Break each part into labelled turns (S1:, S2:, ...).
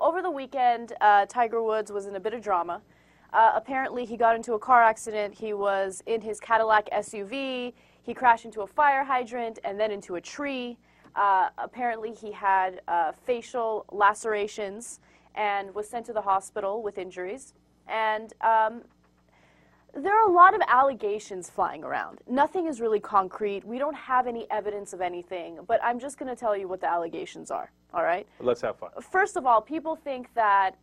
S1: over the weekend, Tiger Woods was in a bit of drama. Apparently, he got into a car accident. He was in his Cadillac SUV. He crashed into a fire hydrant and then into a tree. Apparently, he had facial lacerations and was sent to the hospital with injuries. And there are a lot of allegations flying around. Nothing is really concrete. We don't have any evidence of anything, but I'm just going to tell you what the allegations are, all right?
S2: Let's have fun.
S1: First of all, people think that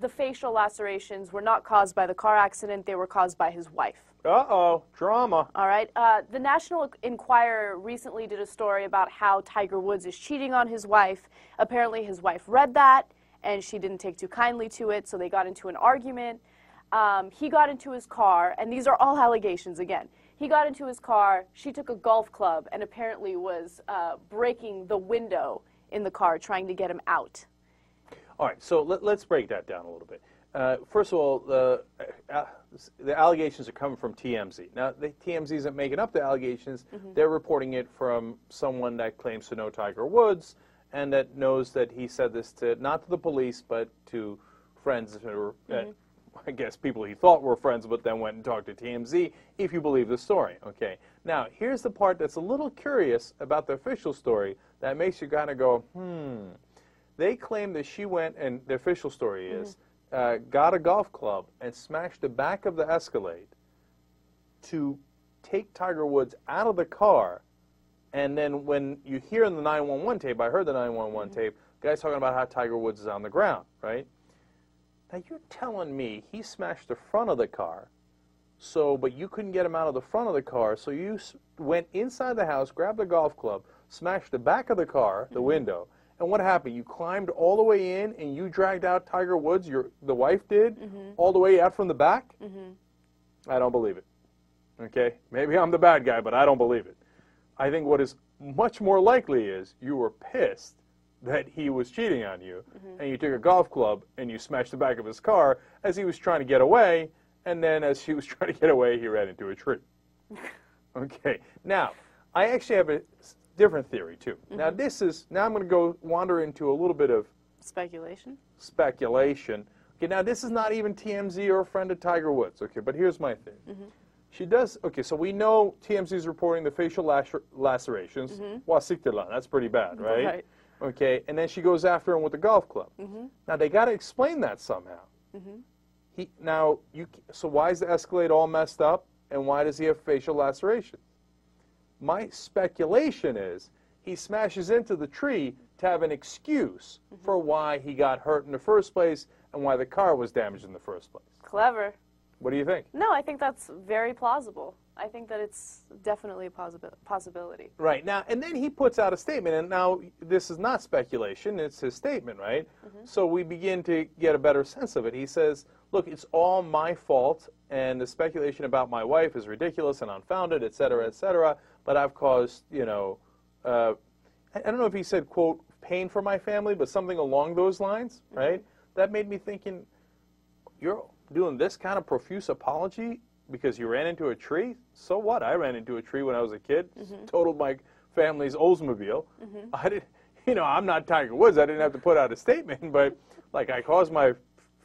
S1: the facial lacerations were not caused by the car accident. They were caused by his wife.
S2: Uh-oh, drama.
S1: All right. The National Enquirer recently did a story about how Tiger Woods is cheating on his wife. Apparently, his wife read that, and she didn't take too kindly to it, so they got into an argument. He got into his car, and these are all allegations again. He got into his car, she took a golf club, and apparently was breaking the window in the car, trying to get him out.
S2: All right, so let's break that down a little bit. First of all, the allegations are coming from TMZ. Now, the TMZ isn't making up the allegations. They're reporting it from someone that claims to know Tiger Woods and that knows that he said this to, not to the police, but to friends who were, I guess, people he thought were friends, but then went and talked to TMZ, if you believe the story. Okay. Now, here's the part that's a little curious about the official story that makes you kind of go, They claim that she went, and the official story is, got a golf club and smashed the back of the Escalade to take Tiger Woods out of the car. And then when you hear in the 911 tape, I heard the 911 tape, guys talking about how Tiger Woods is on the ground, right? Now, you're telling me he smashed the front of the car, but you couldn't get him out of the front of the car, so you went inside the house, grabbed the golf club, smashed the back of the car, the window, and what happened? You climbed all the way in and you dragged out Tiger Woods, the wife did, all the way out from the back? I don't believe it. Okay? Maybe I'm the bad guy, but I don't believe it. I think what is much more likely is you were pissed that he was cheating on you, and you took a golf club and you smashed the back of his car as he was trying to get away, and then as he was trying to get away, he ran into a tree. Okay. Now, I actually have a different theory, too. Now, I'm going to go wander into a little bit of
S1: Speculation?
S2: Speculation. Okay, now, this is not even TMZ or a friend of Tiger Woods, okay, but here's my thing. She does, okay, so we know TMZ is reporting the facial lacerations. That's pretty bad, right? Okay, and then she goes after him with the golf club. Now, they got to explain that somehow. So why is the Escalade all messed up, and why does he have facial lacerations? My speculation is he smashes into the tree to have an excuse for why he got hurt in the first place and why the car was damaged in the first place.
S1: Clever.
S2: What do you think?
S1: No, I think that's very plausible. I think that it's definitely a possibility.
S2: Right. Now, and then he puts out a statement, and now this is not speculation, it's his statement, right? So we begin to get a better sense of it. He says, look, it's all my fault, and the speculation about my wife is ridiculous and unfounded, et cetera, but I've caused, I don't know if he said, quote, pain for my family, but something along those lines, right? That made me thinking, you're doing this kind of profuse apology because you ran into a tree? So what? I ran into a tree when I was a kid, totaled my family's Oldsmobile. I didn't, I'm not Tiger Woods. I didn't have to put out a statement, but like I caused my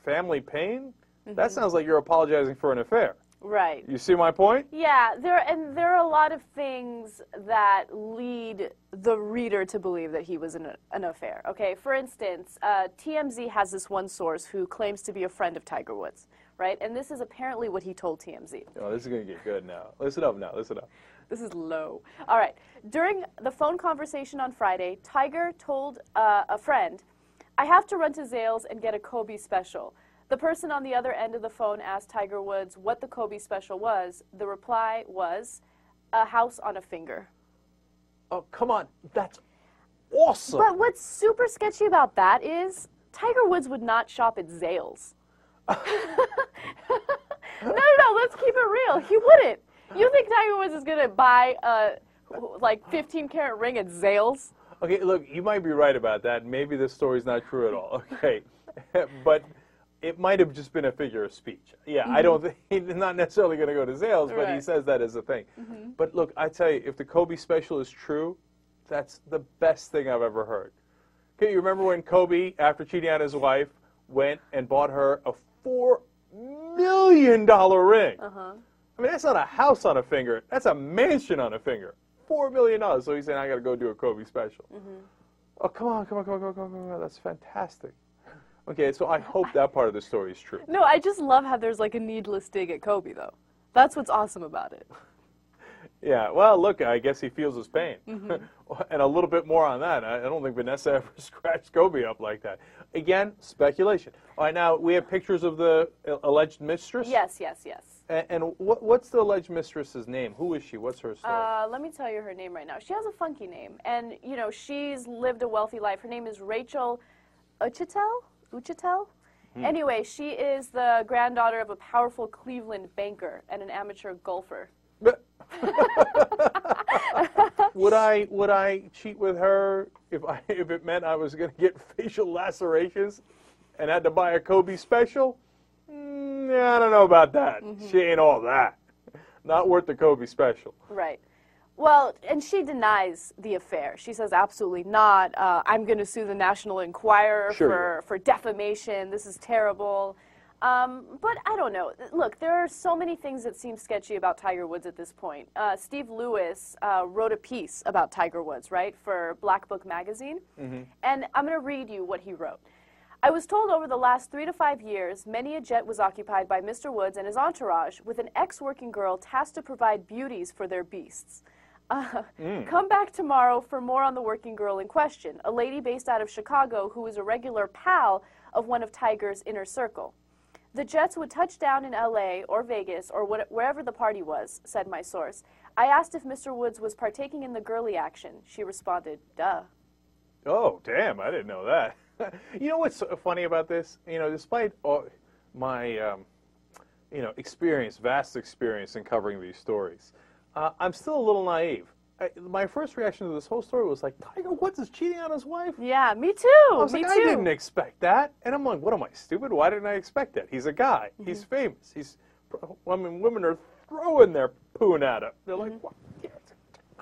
S2: family pain? That sounds like you're apologizing for an affair.
S1: Right.
S2: You see my point?
S1: Yeah, there are a lot of things that lead the reader to believe that he was in an affair. Okay, for instance, TMZ has this one source who claims to be a friend of Tiger Woods, right? And this is apparently what he told TMZ.
S2: Oh, this is going to get good now. Listen up now, listen up.
S1: This is low. All right. During the phone conversation on Friday, Tiger told a friend, I have to run to Zales and get a Kobe special. The person on the other end of the phone asked Tiger Woods what the Kobe special was. The reply was, a house on a finger.
S2: Oh, come on. That's awesome.
S1: But what's super sketchy about that is Tiger Woods would not shop at Zales. No, let's keep it real. He wouldn't. You think Tiger Woods is going to buy a, 15-carat ring at Zales?
S2: Okay, look, you might be right about that. Maybe this story's not true at all. Okay. But it might have just been a figure of speech. Yeah, I don't think he's not necessarily going to go to Zales, but he says that as a thing. But look, I tell you, if the Kobe special is true, that's the best thing I've ever heard. Okay, you remember when Kobe, after cheating on his wife, went and bought her a $4 million ring?
S1: Uh-huh.
S2: I mean, that's not a house on a finger. That's a mansion on a finger. $4 million. So he's saying, I got to go do a Kobe special. Oh, come on. That's fantastic. Okay, so I hope that part of the story is true.
S1: No, I just love how there's like a needless dig at Kobe, though. That's what's awesome about it.
S2: Yeah, well, look, I guess he feels his pain. And a little bit more on that. I don't think Vanessa ever scratched Kobe up like that. Again, speculation. All right, now, we have pictures of the alleged mistress?
S1: Yes.
S2: And what's the alleged mistress's name? Who is she? What's her story?
S1: Let me tell you her name right now. She has a funky name, and, you know, she's lived a wealthy life. Her name is Rachel Uchitel? Anyway, she is the granddaughter of a powerful Cleveland banker and an amateur golfer.
S2: Would I cheat with her if it meant I was going to get facial lacerations and had to buy a Kobe special? Yeah, I don't know about that. She ain't all that. Not worth the Kobe special.
S1: Right. Well, and she denies the affair. She says absolutely not. I'm going to sue the National Enquirer for defamation. This is terrible. But I don't know. Look, there are so many things that seem sketchy about Tiger Woods at this point. Steve Lewis wrote a piece about Tiger Woods, right, for Black Book magazine. And I'm going to read you what he wrote. I was told over the last 3 to 5 years, many a jet was occupied by Mr. Woods and his entourage with an ex-working girl tasked to provide beauties for their beasts. Come back tomorrow for more on the working girl in question, a lady based out of Chicago who is a regular pal of one of Tiger's inner circle. The jets would touch down in L.A. or Vegas or wherever the party was, said my source. I asked if Mr. Woods was partaking in the girly action. She responded, duh.
S2: Oh, damn, I didn't know that. You know what's funny about this? You know, despite all my, vast experience in covering these stories, I'm still a little naive. My first reaction to this whole story was like, Tiger Woods is cheating on his wife?
S1: Yeah, me too.
S2: I was like, I didn't expect that. And I'm like, what am I, stupid? Why didn't I expect that? He's a guy. He's famous. Women are throwing their poon at him. They're like, what?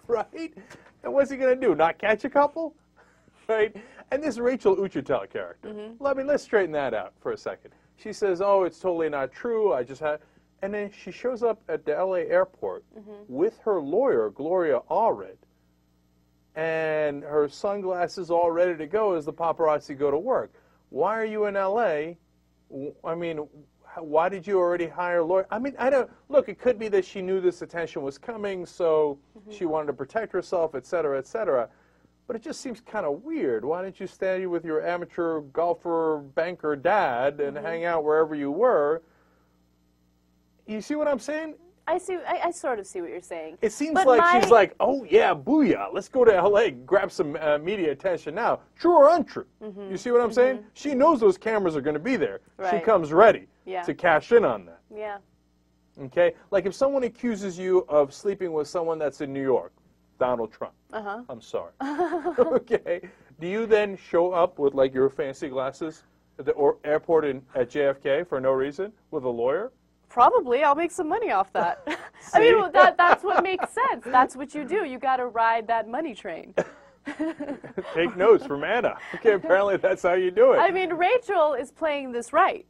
S2: Right? And what's he going to do, not catch a couple? Right? And this Rachel Uchitel character, let's straighten that out for a second. She says, oh, it's totally not true. I just had... And then she shows up at the L.A. airport with her lawyer, Gloria Allred, and her sunglasses all ready to go as the paparazzi go to work. Why are you in L.A.? I mean, why did you already hire a lawyer? I mean, I don't... Look, it could be that she knew this attention was coming, so she wanted to protect herself, et cetera, et cetera. But it just seems kind of weird. Why didn't you stay with your amateur golfer, banker dad and hang out wherever you were? You see what I'm saying?
S1: I sort of see what you're saying.
S2: It seems like she's like, oh, yeah, booyah. Let's go to L.A., grab some media attention now. True or untrue? You see what I'm saying? She knows those cameras are going to be there. Right. She comes ready to cash in on that.
S1: Yeah.
S2: Okay? Like if someone accuses you of sleeping with someone that's in New York, Donald Trump. I'm sorry. Okay? Do you then show up with, like, your fancy glasses at the airport at JFK for no reason with a lawyer?
S1: Probably. I'll make some money off that. I mean, that's what makes sense. That's what you do. You got to ride that money train.
S2: Take notes from Anna. Okay, apparently that's how you do it.
S1: I mean, Rachel is playing this right.